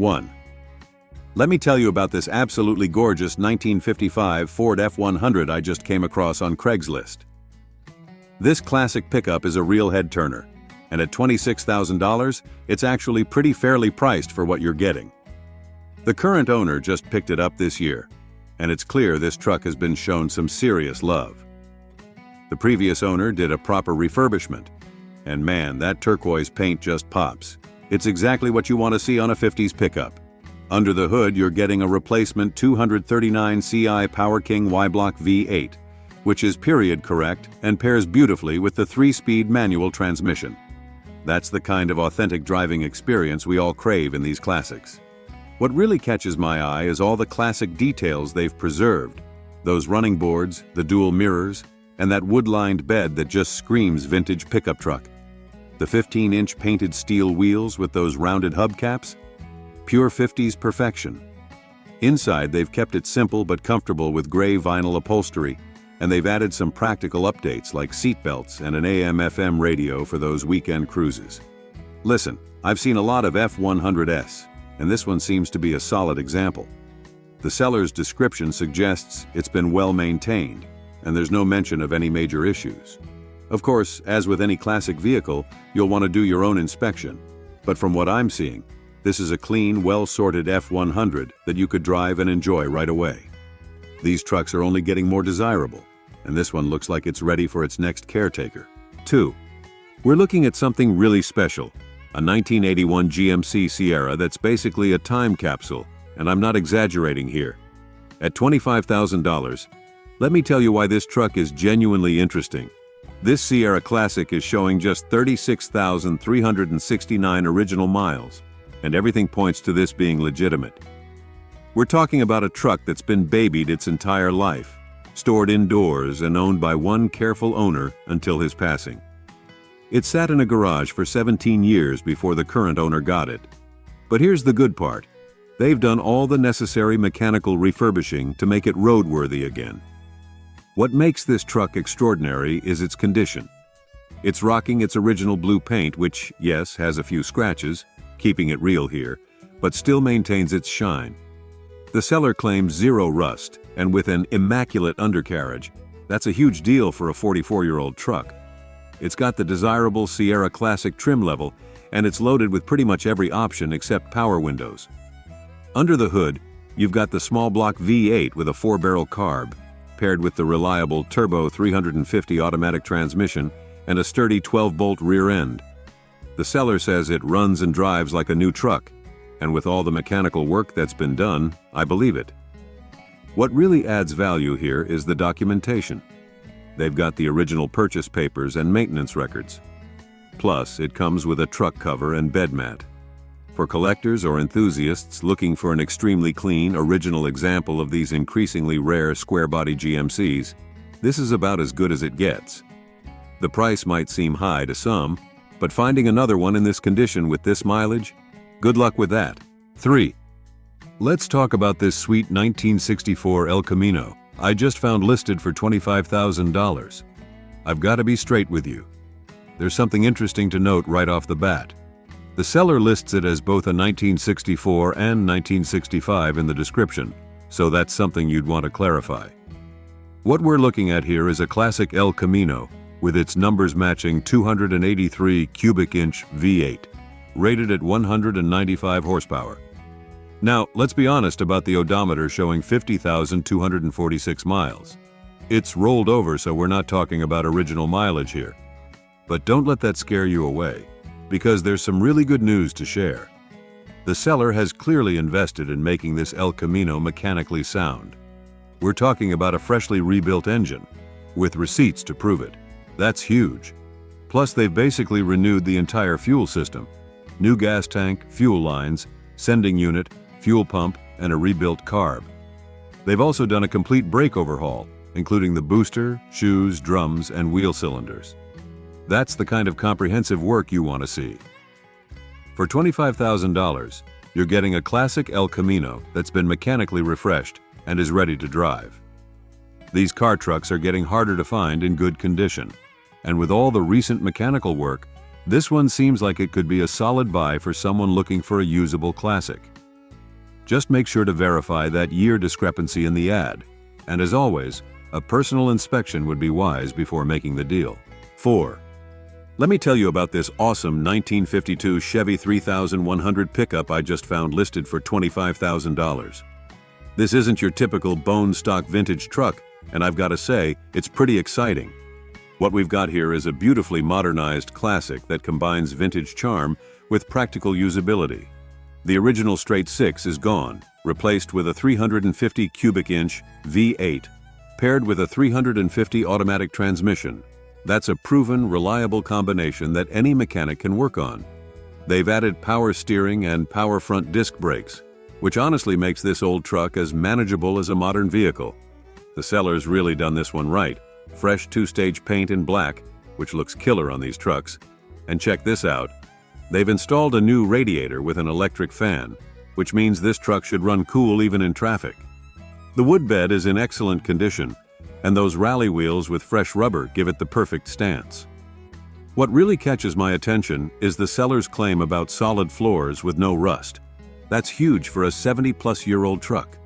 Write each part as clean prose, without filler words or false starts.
1. Let me tell you about this absolutely gorgeous 1955 Ford F-100 I just came across on Craigslist. This classic pickup is a real head-turner, and at $26,000, it's actually pretty fairly priced for what you're getting. The current owner just picked it up this year, and it's clear this truck has been shown some serious love. The previous owner did a proper refurbishment, and man, that turquoise paint just pops. It's exactly what you want to see on a 50s pickup. Under the hood, you're getting a replacement 239 CI Power King Y-Block V8, which is period correct and pairs beautifully with the 3-speed manual transmission. That's the kind of authentic driving experience we all crave in these classics. What really catches my eye is all the classic details they've preserved. Those running boards, the dual mirrors, and that wood-lined bed that just screams vintage pickup truck. The 15-inch painted steel wheels with those rounded hubcaps? Pure 50s perfection. Inside, they've kept it simple but comfortable with gray vinyl upholstery, and they've added some practical updates like seat belts and an AM/FM radio for those weekend cruises. Listen, I've seen a lot of F-100s, and this one seems to be a solid example. The seller's description suggests it's been well maintained, and there's no mention of any major issues. Of course, as with any classic vehicle, you'll want to do your own inspection, but from what I'm seeing, this is a clean, well-sorted F-100 that you could drive and enjoy right away. These trucks are only getting more desirable, and this one looks like it's ready for its next caretaker. 2. We're looking at something really special, a 1981 GMC Sierra that's basically a time capsule, and I'm not exaggerating here. At $25,000, let me tell you why this truck is genuinely interesting. This Sierra Classic is showing just 36,369 original miles, and everything points to this being legitimate. We're talking about a truck that's been babied its entire life, stored indoors and owned by one careful owner until his passing. It sat in a garage for 17 years before the current owner got it. But here's the good part. They've done all the necessary mechanical refurbishing to make it roadworthy again. What makes this truck extraordinary is its condition. It's rocking its original blue paint, which, yes, has a few scratches, keeping it real here, but still maintains its shine. The seller claims zero rust, and with an immaculate undercarriage, that's a huge deal for a 44-year-old truck. It's got the desirable Sierra Classic trim level, and it's loaded with pretty much every option except power windows. Under the hood, you've got the small block V8 with a 4-barrel carb, paired with the reliable turbo 350 automatic transmission and a sturdy 12-bolt rear end. The seller says it runs and drives like a new truck, and with all the mechanical work that's been done, I believe it. What really adds value here is the documentation. They've got the original purchase papers and maintenance records. Plus, it comes with a truck cover and bed mat. For collectors or enthusiasts looking for an extremely clean, original example of these increasingly rare square-body GMCs, this is about as good as it gets. The price might seem high to some, but finding another one in this condition with this mileage? Good luck with that. 3. Let's talk about this sweet 1964 El Camino I just found listed for $25,000. I've got to be straight with you. There's something interesting to note right off the bat. The seller lists it as both a 1964 and 1965 in the description, so that's something you'd want to clarify. What we're looking at here is a classic El Camino with its numbers matching 283 cubic inch V8, rated at 195 horsepower. Now, let's be honest about the odometer showing 50,246 miles. It's rolled over, so we're not talking about original mileage here. But don't let that scare you away, because there's some really good news to share. The seller has clearly invested in making this El Camino mechanically sound. We're talking about a freshly rebuilt engine, with receipts to prove it. That's huge. Plus, they've basically renewed the entire fuel system. New gas tank, fuel lines, sending unit, fuel pump, and a rebuilt carb. They've also done a complete brake overhaul, including the booster, shoes, drums, and wheel cylinders. That's the kind of comprehensive work you want to see. For $25,000, you're getting a classic El Camino that's been mechanically refreshed and is ready to drive. These car trucks are getting harder to find in good condition, and with all the recent mechanical work, this one seems like it could be a solid buy for someone looking for a usable classic. Just make sure to verify that year discrepancy in the ad. And as always, a personal inspection would be wise before making the deal. 4. Let me tell you about this awesome 1952 Chevy 3100 pickup I just found listed for $25,000. This isn't your typical bone stock vintage truck, and I've got to say, it's pretty exciting. What we've got here is a beautifully modernized classic that combines vintage charm with practical usability. The original straight six is gone, replaced with a 350 cubic inch V8, paired with a 350 automatic transmission. That's a proven, reliable combination that any mechanic can work on. They've added power steering and power front disc brakes, which honestly makes this old truck as manageable as a modern vehicle. The seller's really done this one right. Fresh two-stage paint in black, which looks killer on these trucks. And check this out. They've installed a new radiator with an electric fan, which means this truck should run cool even in traffic. The wood bed is in excellent condition, and those rally wheels with fresh rubber give it the perfect stance. What really catches my attention is the seller's claim about solid floors with no rust. That's huge for a 70-plus-year-old truck.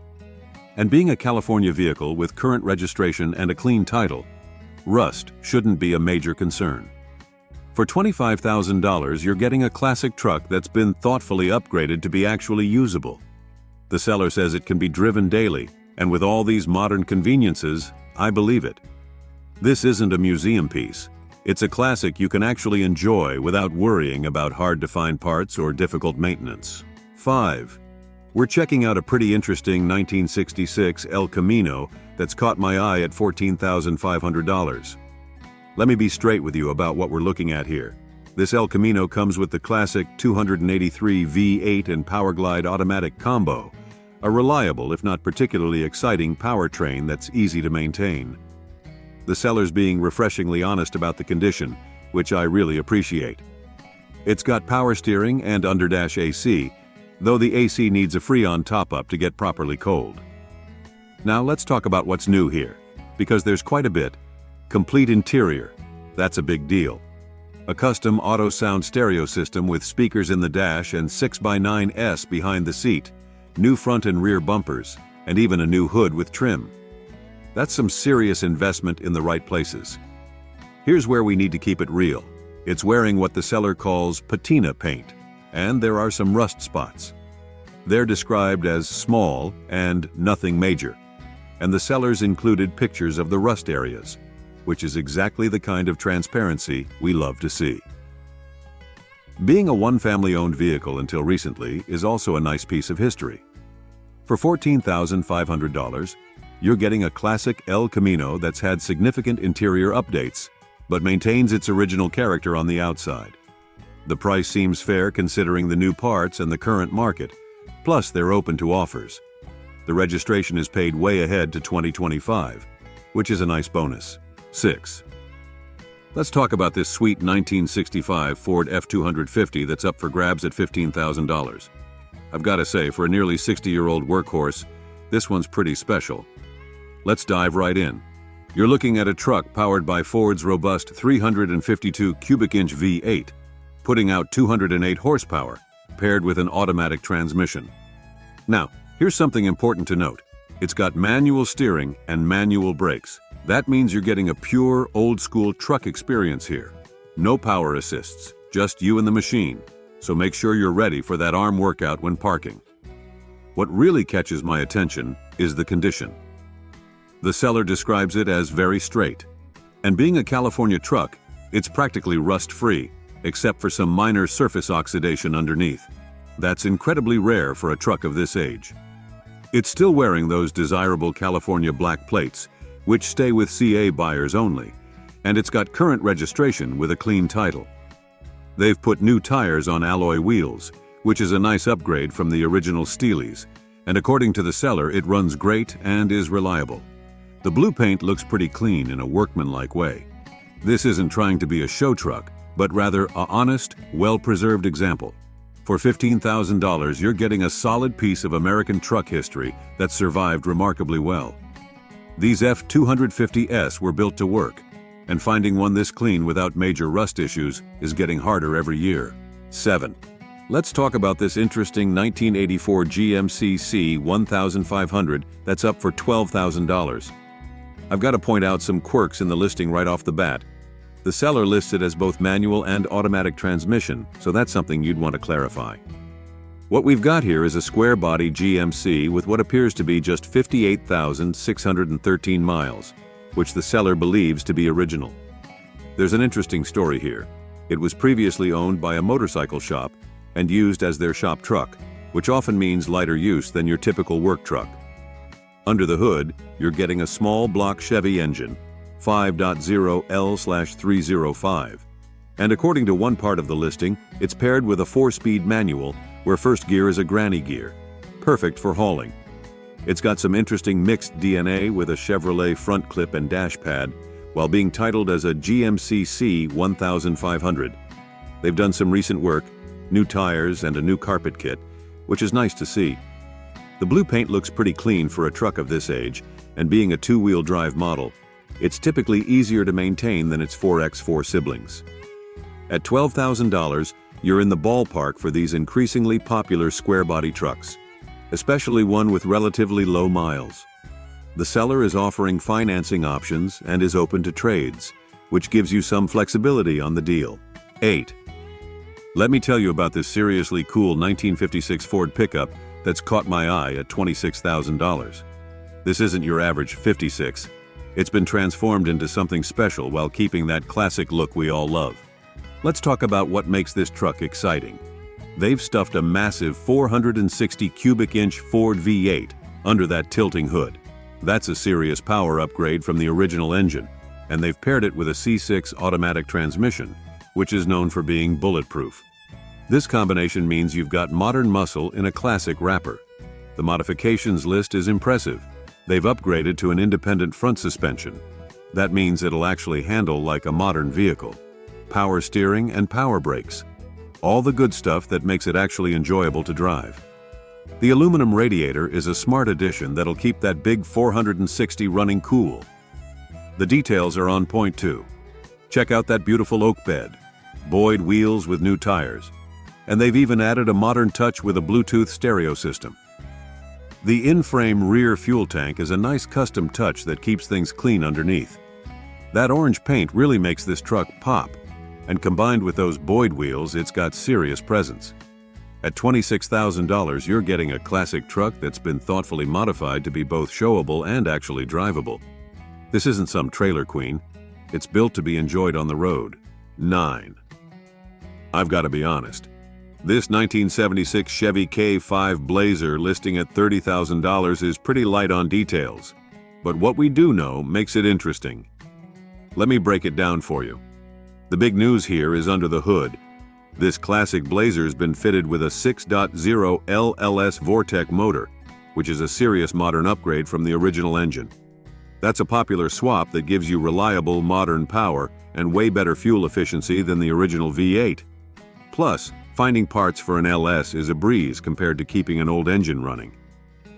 And being a California vehicle with current registration and a clean title, rust shouldn't be a major concern. For $25,000, you're getting a classic truck that's been thoughtfully upgraded to be actually usable. The seller says it can be driven daily, and with all these modern conveniences, I believe it. This isn't a museum piece. It's a classic you can actually enjoy without worrying about hard-to-find parts or difficult maintenance. 5. We're checking out a pretty interesting 1966 El Camino that's caught my eye at $14,500. Let me be straight with you about what we're looking at here. This El Camino comes with the classic 283 V8 and Powerglide automatic combo, a reliable, if not particularly exciting, powertrain that's easy to maintain. The seller's being refreshingly honest about the condition, which I really appreciate. It's got power steering and underdash AC, though the AC needs a Freon top-up to get properly cold. Now let's talk about what's new here, because there's quite a bit. Complete interior, that's a big deal. A custom auto sound stereo system with speakers in the dash and 6x9S behind the seat, new front and rear bumpers, and even a new hood with trim. That's some serious investment in the right places. Here's where we need to keep it real. It's wearing what the seller calls patina paint, and there are some rust spots. They're described as small and nothing major, and the sellers included pictures of the rust areas, which is exactly the kind of transparency we love to see. Being a one-family-owned vehicle until recently is also a nice piece of history. For $14,500, you're getting a classic El Camino that's had significant interior updates, but maintains its original character on the outside. The price seems fair considering the new parts and the current market, plus they're open to offers. The registration is paid way ahead to 2025, which is a nice bonus. 6. Let's talk about this sweet 1965 Ford F250 that's up for grabs at $15,000. I've got to say, for a nearly 60-year-old workhorse, this one's pretty special. Let's dive right in. You're looking at a truck powered by Ford's robust 352 cubic inch V8, putting out 208 horsepower, paired with an automatic transmission. Now, here's something important to note. It's got manual steering and manual brakes. That means you're getting a pure, old-school truck experience here. No power assists, just you and the machine, so make sure you're ready for that arm workout when parking. What really catches my attention is the condition. The seller describes it as very straight. And being a California truck, it's practically rust-free, except for some minor surface oxidation underneath. That's incredibly rare for a truck of this age. It's still wearing those desirable California black plates, which stay with CA buyers only, and it's got current registration with a clean title. They've put new tires on alloy wheels, which is a nice upgrade from the original Steelies, and according to the seller, it runs great and is reliable. The blue paint looks pretty clean in a workmanlike way. This isn't trying to be a show truck, but rather a honest, well-preserved example. For $15,000, you're getting a solid piece of American truck history that survived remarkably well. These F250s were built to work, and finding one this clean without major rust issues is getting harder every year. 7. Let's talk about this interesting 1984 GMC C1500 that's up for $12,000. I've got to point out some quirks in the listing right off the bat. The seller lists it as both manual and automatic transmission, so that's something you'd want to clarify. What we've got here is a square-body GMC with what appears to be just 58,613 miles, which the seller believes to be original. There's an interesting story here. It was previously owned by a motorcycle shop and used as their shop truck, which often means lighter use than your typical work truck. Under the hood, you're getting a small block Chevy engine, 5.0L/305. And according to one part of the listing, it's paired with a 4-speed manual where first gear is a granny gear, perfect for hauling. It's got some interesting mixed DNA with a Chevrolet front clip and dash pad, while being titled as a GMC C1500. They've done some recent work, new tires and a new carpet kit, which is nice to see. The blue paint looks pretty clean for a truck of this age, and being a two-wheel drive model, it's typically easier to maintain than its 4x4 siblings. At $12,000, you're in the ballpark for these increasingly popular square-body trucks, especially one with relatively low miles. The seller is offering financing options and is open to trades, which gives you some flexibility on the deal. 8. Let me tell you about this seriously cool 1956 Ford pickup that's caught my eye at $26,000. This isn't your average 56. It's been transformed into something special while keeping that classic look we all love. Let's talk about what makes this truck exciting. They've stuffed a massive 460 cubic inch Ford V8 under that tilting hood. That's a serious power upgrade from the original engine, and they've paired it with a C6 automatic transmission, which is known for being bulletproof. This combination means you've got modern muscle in a classic wrapper. The modifications list is impressive. They've upgraded to an independent front suspension. That means it'll actually handle like a modern vehicle. Power steering and power brakes. All the good stuff that makes it actually enjoyable to drive. The aluminum radiator is a smart addition that'll keep that big 460 running cool. The details are on point too. Check out that beautiful oak bed, Boyd wheels with new tires, and they've even added a modern touch with a Bluetooth stereo system. The in-frame rear fuel tank is a nice custom touch that keeps things clean underneath. That orange paint really makes this truck pop, and combined with those Boyd wheels, it's got serious presence. At $26,000, you're getting a classic truck that's been thoughtfully modified to be both showable and actually drivable. This isn't some trailer queen. It's built to be enjoyed on the road. 9. I've got to be honest. This 1976 Chevy K5 Blazer listing at $30,000 is pretty light on details. But what we do know makes it interesting. Let me break it down for you. The big news here is under the hood. This classic Blazer's been fitted with a 6.0 LLS Vortec motor, which is a serious modern upgrade from the original engine. That's a popular swap that gives you reliable modern power and way better fuel efficiency than the original V8. Plus, finding parts for an LS is a breeze compared to keeping an old engine running.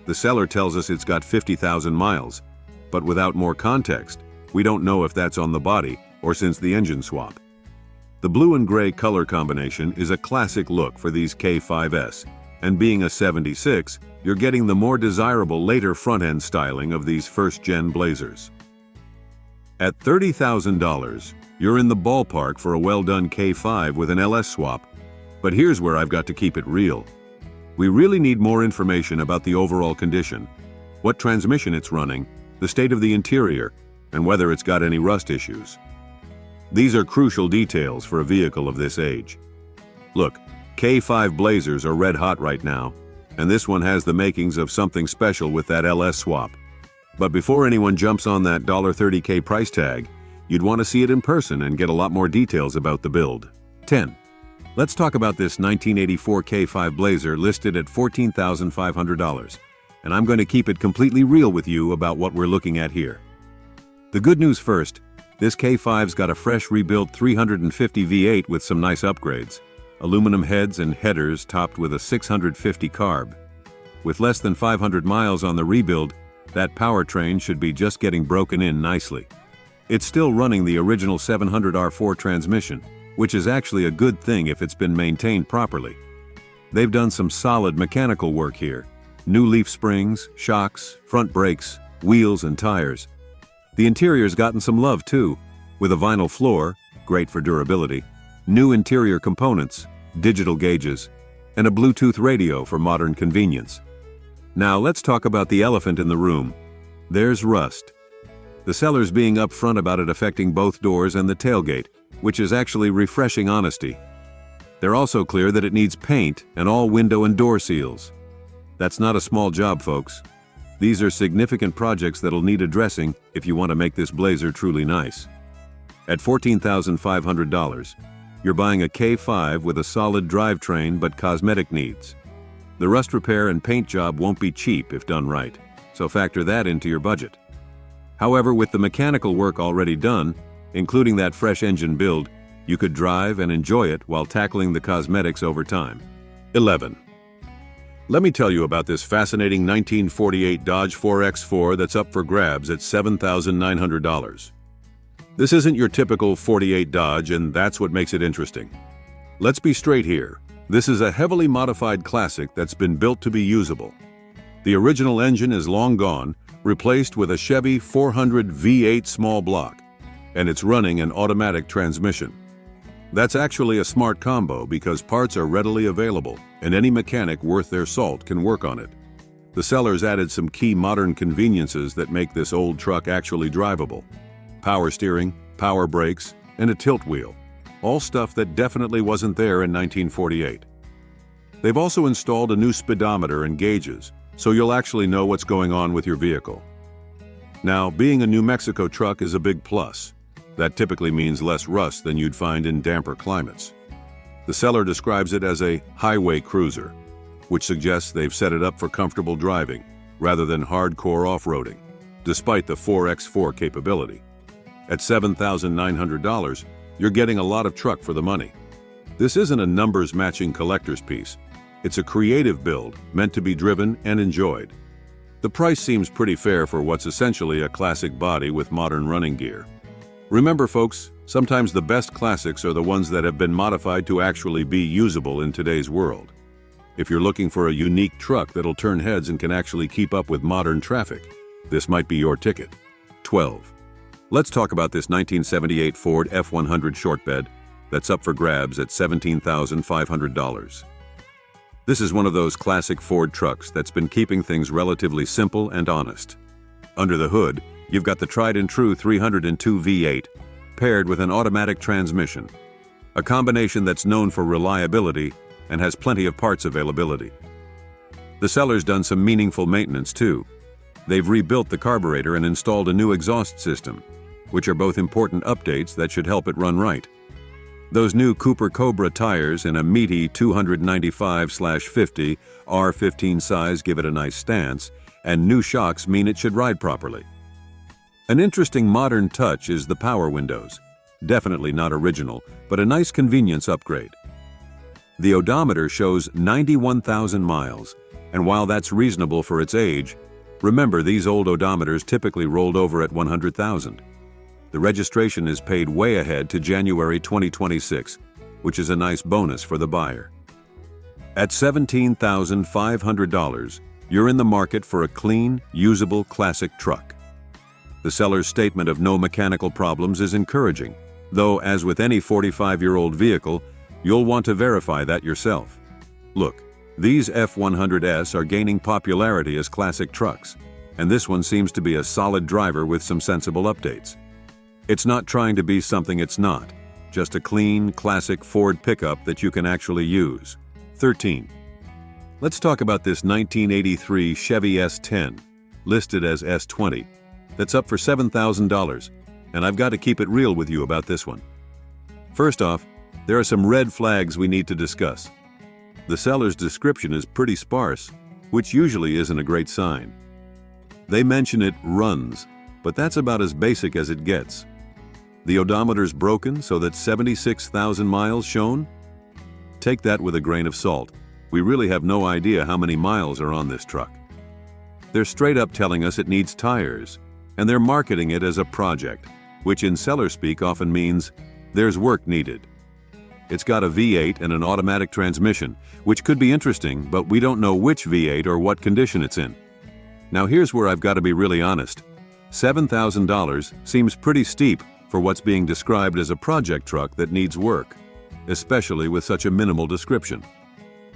The seller tells us it's got 50,000 miles, but without more context, we don't know if that's on the body or since the engine swap. The blue and gray color combination is a classic look for these K5S, and being a 76, you're getting the more desirable later front-end styling of these first-gen Blazers. At $30,000, you're in the ballpark for a well-done K5 with an LS swap, but here's where I've got to keep it real. We really need more information about the overall condition, what transmission it's running, the state of the interior, and whether it's got any rust issues. These are crucial details for a vehicle of this age. Look, K5 Blazers are red hot right now, and this one has the makings of something special with that LS swap. But before anyone jumps on that $30K price tag, you'd want to see it in person and get a lot more details about the build. 10. Let's talk about this 1984 K5 Blazer listed at $14,500, and I'm going to keep it completely real with you about what we're looking at here. The good news first, this K5's got a fresh rebuilt 350 V8 with some nice upgrades. Aluminum heads and headers topped with a 650 carb. With less than 500 miles on the rebuild, that powertrain should be just getting broken in nicely. It's still running the original 700R4 transmission, which is actually a good thing if it's been maintained properly. They've done some solid mechanical work here. New leaf springs, shocks, front brakes, wheels and tires. The interior's gotten some love too, with a vinyl floor, great for durability, new interior components, digital gauges, and a Bluetooth radio for modern convenience. Now let's talk about the elephant in the room. There's rust. The seller's being upfront about it affecting both doors and the tailgate, which is actually refreshing honesty. They're also clear that it needs paint and all window and door seals. That's not a small job, folks. These are significant projects that'll need addressing if you want to make this Blazer truly nice. At $14,500, you're buying a K5 with a solid drivetrain but cosmetic needs. The rust repair and paint job won't be cheap if done right, so factor that into your budget. However, with the mechanical work already done, including that fresh engine build, you could drive and enjoy it while tackling the cosmetics over time. 11. Let me tell you about this fascinating 1948 Dodge 4X4 that's up for grabs at $7,900. This isn't your typical 48 Dodge, and that's what makes it interesting. Let's be straight here. This is a heavily modified classic that's been built to be usable. The original engine is long gone, replaced with a Chevy 400 V8 small block, and it's running an automatic transmission. That's actually a smart combo because parts are readily available, and any mechanic worth their salt can work on it. The sellers added some key modern conveniences that make this old truck actually drivable. Power steering, power brakes, and a tilt wheel. All stuff that definitely wasn't there in 1948. They've also installed a new speedometer and gauges, so you'll actually know what's going on with your vehicle. Now, being a New Mexico truck is a big plus. That typically means less rust than you'd find in damper climates. The seller describes it as a highway cruiser, which suggests they've set it up for comfortable driving rather than hardcore off-roading, despite the 4X4 capability. At $7,900, you're getting a lot of truck for the money. This isn't a numbers-matching collector's piece. It's a creative build meant to be driven and enjoyed. The price seems pretty fair for what's essentially a classic body with modern running gear. Remember, folks, sometimes the best classics are the ones that have been modified to actually be usable in today's world. If you're looking for a unique truck that'll turn heads and can actually keep up with modern traffic, this might be your ticket. 12. Let's talk about this 1978 Ford F100 short bed that's up for grabs at $17,500. This is one of those classic Ford trucks that's been keeping things relatively simple and honest. Under the hood, you've got the tried-and-true 302 V8, paired with an automatic transmission, a combination that's known for reliability and has plenty of parts availability. The seller's done some meaningful maintenance too. They've rebuilt the carburetor and installed a new exhaust system, which are both important updates that should help it run right. Those new Cooper Cobra tires in a meaty 295/50 R15 size give it a nice stance, and new shocks mean it should ride properly. An interesting modern touch is the power windows. Definitely not original, but a nice convenience upgrade. The odometer shows 91,000 miles, and while that's reasonable for its age, remember these old odometers typically rolled over at 100,000. The registration is paid way ahead to January 2026, which is a nice bonus for the buyer. At $17,500, you're in the market for a clean, usable classic truck. The seller's statement of no mechanical problems is encouraging, though as with any 45-year-old vehicle, you'll want to verify that yourself. Look, these F100s are gaining popularity as classic trucks, and this one seems to be a solid driver with some sensible updates. It's not trying to be something it's not, just a clean, classic Ford pickup that you can actually use. 13. Let's talk about this 1983 Chevy S10, listed as S20, that's up for $7,000, and I've got to keep it real with you about this one. First off, there are some red flags we need to discuss. The seller's description is pretty sparse, which usually isn't a great sign. They mention it runs, but that's about as basic as it gets. The odometer's broken so that 76,000 miles shown? Take that with a grain of salt. We really have no idea how many miles are on this truck. They're straight up telling us it needs tires, and they're marketing it as a project, which in seller speak often means there's work needed. It's got a V8 and an automatic transmission, which could be interesting, but we don't know which V8 or what condition it's in. Now here's where I've got to be really honest. $7,000 seems pretty steep for what's being described as a project truck that needs work, especially with such a minimal description.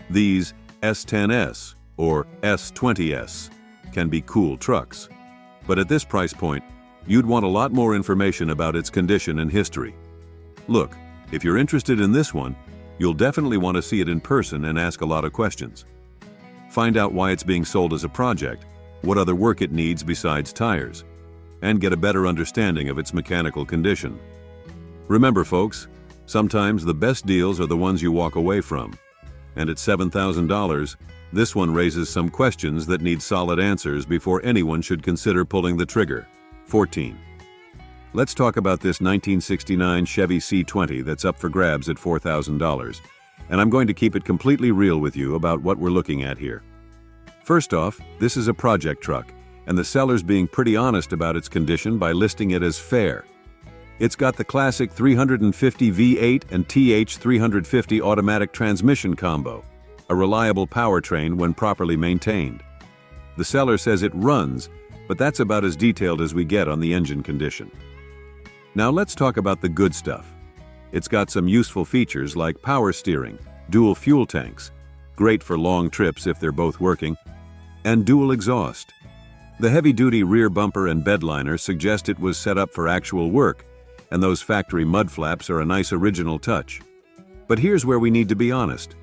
These S10S or S20S can be cool trucks, but at this price point, you'd want a lot more information about its condition and history. Look, if you're interested in this one, you'll definitely want to see it in person and ask a lot of questions. Find out why it's being sold as a project, what other work it needs besides tires, and get a better understanding of its mechanical condition. Remember folks, sometimes the best deals are the ones you walk away from. And at $7,000, this one raises some questions that need solid answers before anyone should consider pulling the trigger. 14. Let's talk about this 1969 Chevy C20 that's up for grabs at $4,000, and I'm going to keep it completely real with you about what we're looking at here. First off, this is a project truck, and the seller's being pretty honest about its condition by listing it as fair. It's got the classic 350 V8 and TH 350 automatic transmission combo, a reliable powertrain when properly maintained. The seller says it runs, but that's about as detailed as we get on the engine condition. Now let's talk about the good stuff. It's got some useful features like power steering, dual fuel tanks, great for long trips if they're both working, and dual exhaust. The heavy-duty rear bumper and bed liner suggest it was set up for actual work, and those factory mud flaps are a nice original touch. But here's where we need to be honest.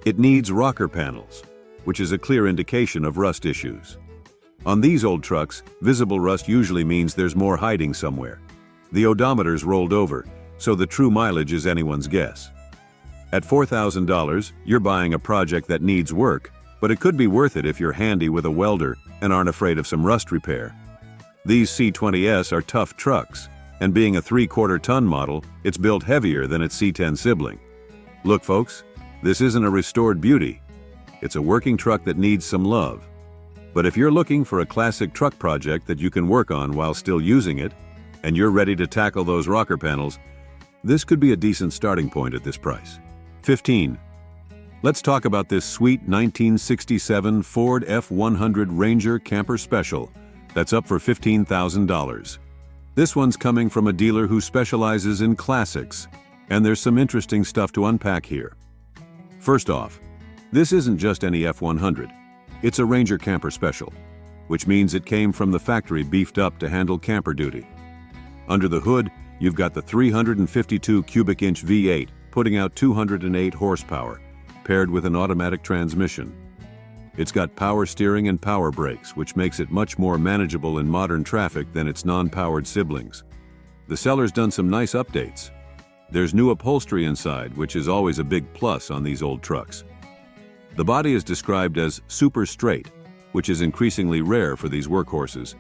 It needs rocker panels, which is a clear indication of rust issues. On these old trucks, visible rust usually means there's more hiding somewhere. The odometer's rolled over, so the true mileage is anyone's guess. At $4,000, you're buying a project that needs work, but it could be worth it if you're handy with a welder and aren't afraid of some rust repair. These C20S are tough trucks, and being a 3/4-ton model, it's built heavier than its C10 sibling. Look folks, this isn't a restored beauty. It's a working truck that needs some love. But if you're looking for a classic truck project that you can work on while still using it, and you're ready to tackle those rocker panels, this could be a decent starting point at this price. 15. Let's talk about this sweet 1967 Ford F100 Ranger Camper Special that's up for $15,000. This one's coming from a dealer who specializes in classics, and there's some interesting stuff to unpack here. First off, this isn't just any F100. It's a Ranger Camper Special, which means it came from the factory beefed up to handle camper duty. Under the hood, you've got the 352 cubic inch V8 putting out 208 horsepower, paired with an automatic transmission. It's got power steering and power brakes, which makes it much more manageable in modern traffic than its non-powered siblings. The seller's done some nice updates. There's new upholstery inside, which is always a big plus on these old trucks. The body is described as super straight, which is increasingly rare for these workhorses.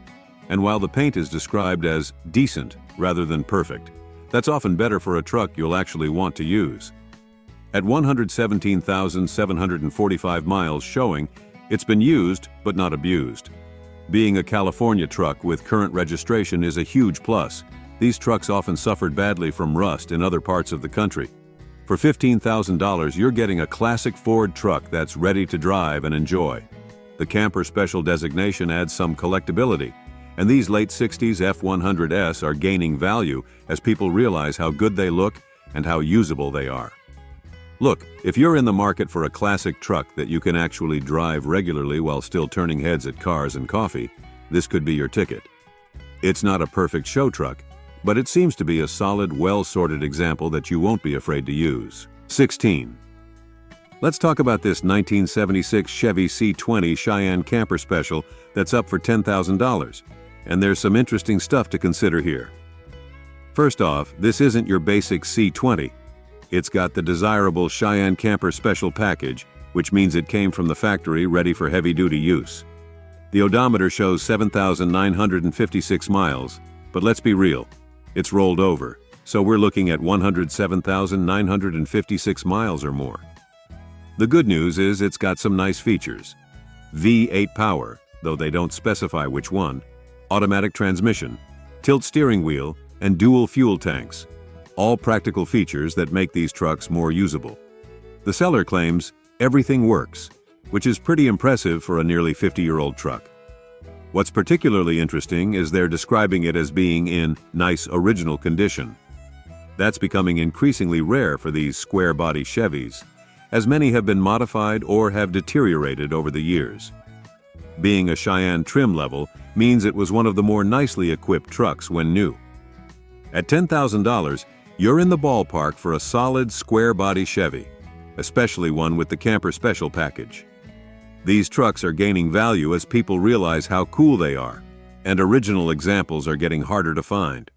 And while the paint is described as decent rather than perfect, that's often better for a truck you'll actually want to use. At 117,745 miles showing, it's been used but not abused. Being a California truck with current registration is a huge plus. These trucks often suffered badly from rust in other parts of the country. For $15,000, you're getting a classic Ford truck that's ready to drive and enjoy. The Camper Special designation adds some collectability, and these late 60s F100S are gaining value as people realize how good they look and how usable they are. Look, if you're in the market for a classic truck that you can actually drive regularly while still turning heads at cars and coffee, this could be your ticket. It's not a perfect show truck, but it seems to be a solid, well-sorted example that you won't be afraid to use. 16. Let's talk about this 1976 Chevy C20 Cheyenne Camper Special that's up for $10,000, and there's some interesting stuff to consider here. First off, this isn't your basic C20. It's got the desirable Cheyenne Camper Special package, which means it came from the factory ready for heavy-duty use. The odometer shows 7,956 miles, but let's be real, it's rolled over, so we're looking at 107,956 miles or more. The good news is it's got some nice features. V8 power, though they don't specify which one, automatic transmission, tilt steering wheel, and dual fuel tanks. All practical features that make these trucks more usable. The seller claims everything works, which is pretty impressive for a nearly 50-year-old truck. What's particularly interesting is they're describing it as being in nice original condition. That's becoming increasingly rare for these square-body Chevys, as many have been modified or have deteriorated over the years. Being a Cheyenne trim level means it was one of the more nicely equipped trucks when new. At $10,000, you're in the ballpark for a solid square-body Chevy, especially one with the Camper Special package. These trucks are gaining value as people realize how cool they are, and original examples are getting harder to find.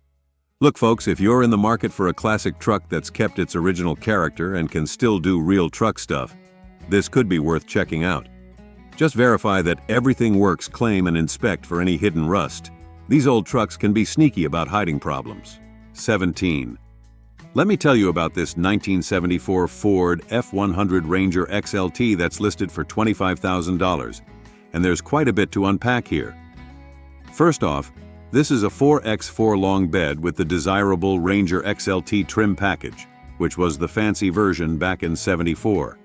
Look folks, if you're in the market for a classic truck that's kept its original character and can still do real truck stuff, this could be worth checking out. Just verify that everything works, claim and inspect for any hidden rust. These old trucks can be sneaky about hiding problems. 17. Let me tell you about this 1974 Ford F100 Ranger XLT that's listed for $25,000, and there's quite a bit to unpack here. First off, this is a 4x4 long bed with the desirable Ranger XLT trim package, which was the fancy version back in '74.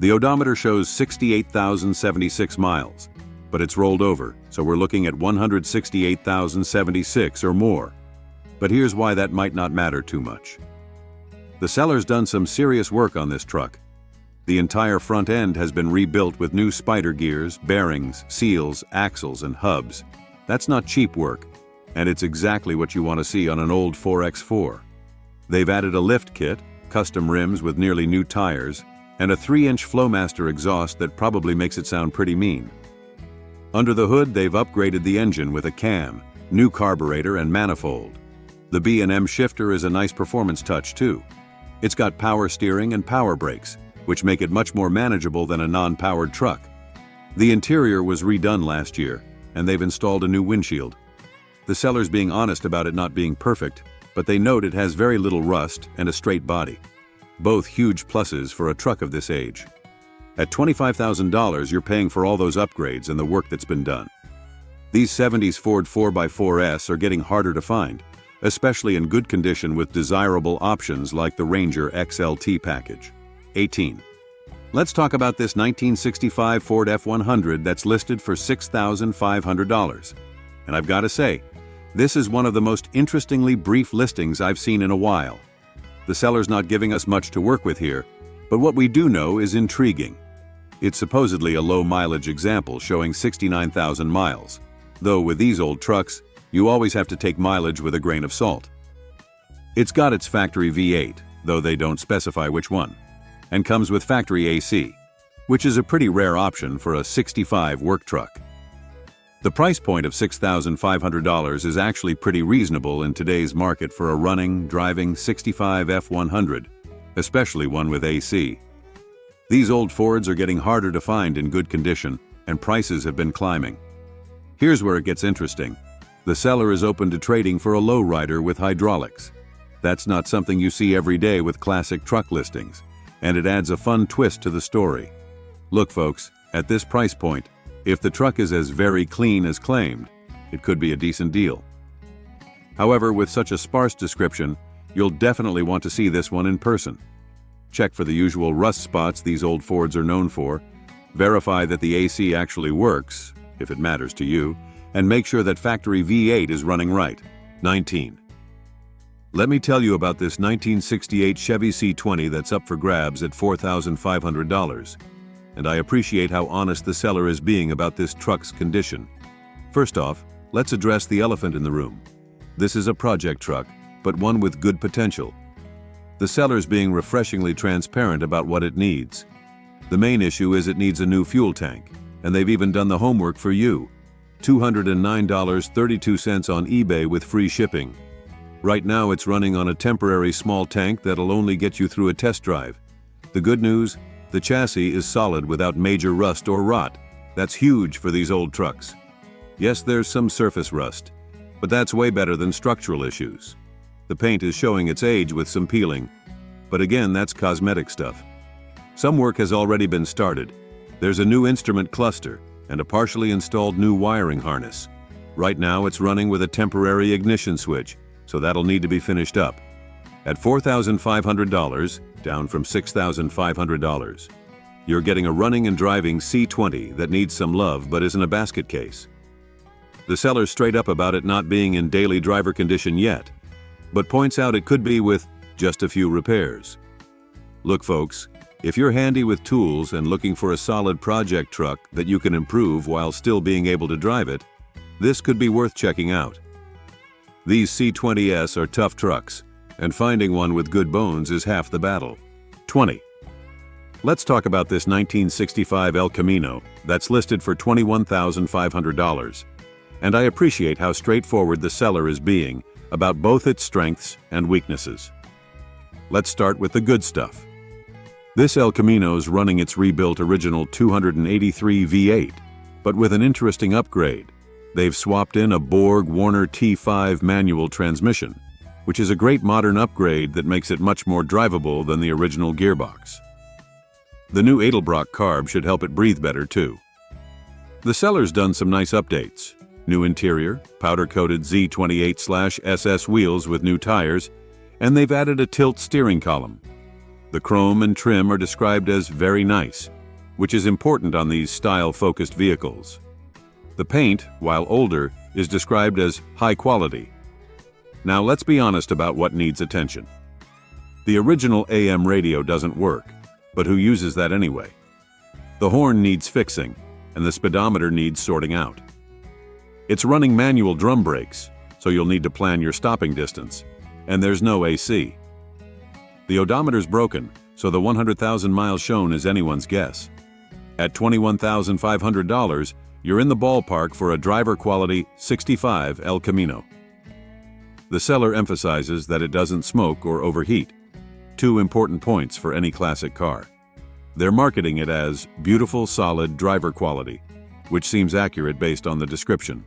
The odometer shows 68,076 miles, but it's rolled over, so we're looking at 168,076 or more. But here's why that might not matter too much. The seller's done some serious work on this truck. The entire front end has been rebuilt with new spider gears, bearings, seals, axles, and hubs. That's not cheap work, and it's exactly what you want to see on an old 4x4. They've added a lift kit, custom rims with nearly new tires, and a 3-inch Flowmaster exhaust that probably makes it sound pretty mean. Under the hood, they've upgraded the engine with a cam, new carburetor, and manifold. The B&M shifter is a nice performance touch too. It's got power steering and power brakes, which make it much more manageable than a non-powered truck. The interior was redone last year, and they've installed a new windshield. The seller's being honest about it not being perfect, but they note it has very little rust and a straight body. Both huge pluses for a truck of this age. At $25,000, you're paying for all those upgrades and the work that's been done. These 70s Ford 4x4S are getting harder to find, especially in good condition with desirable options like the Ranger XLT package. 18. Let's talk about this 1965 Ford F100 that's listed for $6,500. And I've got to say, this is one of the most interestingly brief listings I've seen in a while. The seller's not giving us much to work with here, but what we do know is intriguing. It's supposedly a low-mileage example showing 69,000 miles, though with these old trucks, you always have to take mileage with a grain of salt. It's got its factory V8, though they don't specify which one, and comes with factory AC, which is a pretty rare option for a '65 work truck. The price point of $6,500 is actually pretty reasonable in today's market for a running, driving '65 F100, especially one with AC. These old Fords are getting harder to find in good condition, and prices have been climbing. Here's where it gets interesting. The seller is open to trading for a lowrider with hydraulics. That's not something you see every day with classic truck listings, and it adds a fun twist to the story. Look folks, at this price point, if the truck is as very clean as claimed, it could be a decent deal. However, with such a sparse description, you'll definitely want to see this one in person. Check for the usual rust spots these old Fords are known for, verify that the AC actually works, if it matters to you, and make sure that factory V8 is running right. 19. Let me tell you about this 1968 Chevy C20 that's up for grabs at $4,500. And I appreciate how honest the seller is being about this truck's condition. First off, let's address the elephant in the room. This is a project truck, but one with good potential. The seller's being refreshingly transparent about what it needs. The main issue is it needs a new fuel tank, and they've even done the homework for you. $209.32 on eBay with free shipping. Right now it's running on a temporary small tank that'll only get you through a test drive. The good news? The chassis is solid without major rust or rot. That's huge for these old trucks. Yes, there's some surface rust, but that's way better than structural issues. The paint is showing its age with some peeling, but again, that's cosmetic stuff. Some work has already been started. There's a new instrument cluster and a partially installed new wiring harness. Right now, it's running with a temporary ignition switch, so that'll need to be finished up. At $4,500, down from $6,500, you're getting a running and driving C20 that needs some love but isn't a basket case. The seller's straight up about it not being in daily driver condition yet, but points out it could be with just a few repairs. Look folks, if you're handy with tools and looking for a solid project truck that you can improve while still being able to drive it, this could be worth checking out. These C20s are tough trucks, and finding one with good bones is half the battle. 20. Let's talk about this 1965 El Camino that's listed for $21,500. And I appreciate how straightforward the seller is being about both its strengths and weaknesses. Let's start with the good stuff. This El Camino's running its rebuilt original 283 V8, but with an interesting upgrade. They've swapped in a Borg Warner T5 manual transmission, which is a great modern upgrade that makes it much more drivable than the original gearbox. The new Edelbrock carb should help it breathe better too. The seller's done some nice updates. New interior, powder-coated Z28/SS wheels with new tires, and they've added a tilt steering column. The chrome and trim are described as very nice, which is important on these style-focused vehicles. The paint, while older, is described as high quality. Now let's be honest about what needs attention. The original AM radio doesn't work, but who uses that anyway? The horn needs fixing, and the speedometer needs sorting out. It's running manual drum brakes, so you'll need to plan your stopping distance, and there's no AC. The odometer's broken, so the 100,000 miles shown is anyone's guess. At $21,500, you're in the ballpark for a driver-quality 65 El Camino. The seller emphasizes that it doesn't smoke or overheat, two important points for any classic car. They're marketing it as beautiful, solid driver quality, which seems accurate based on the description.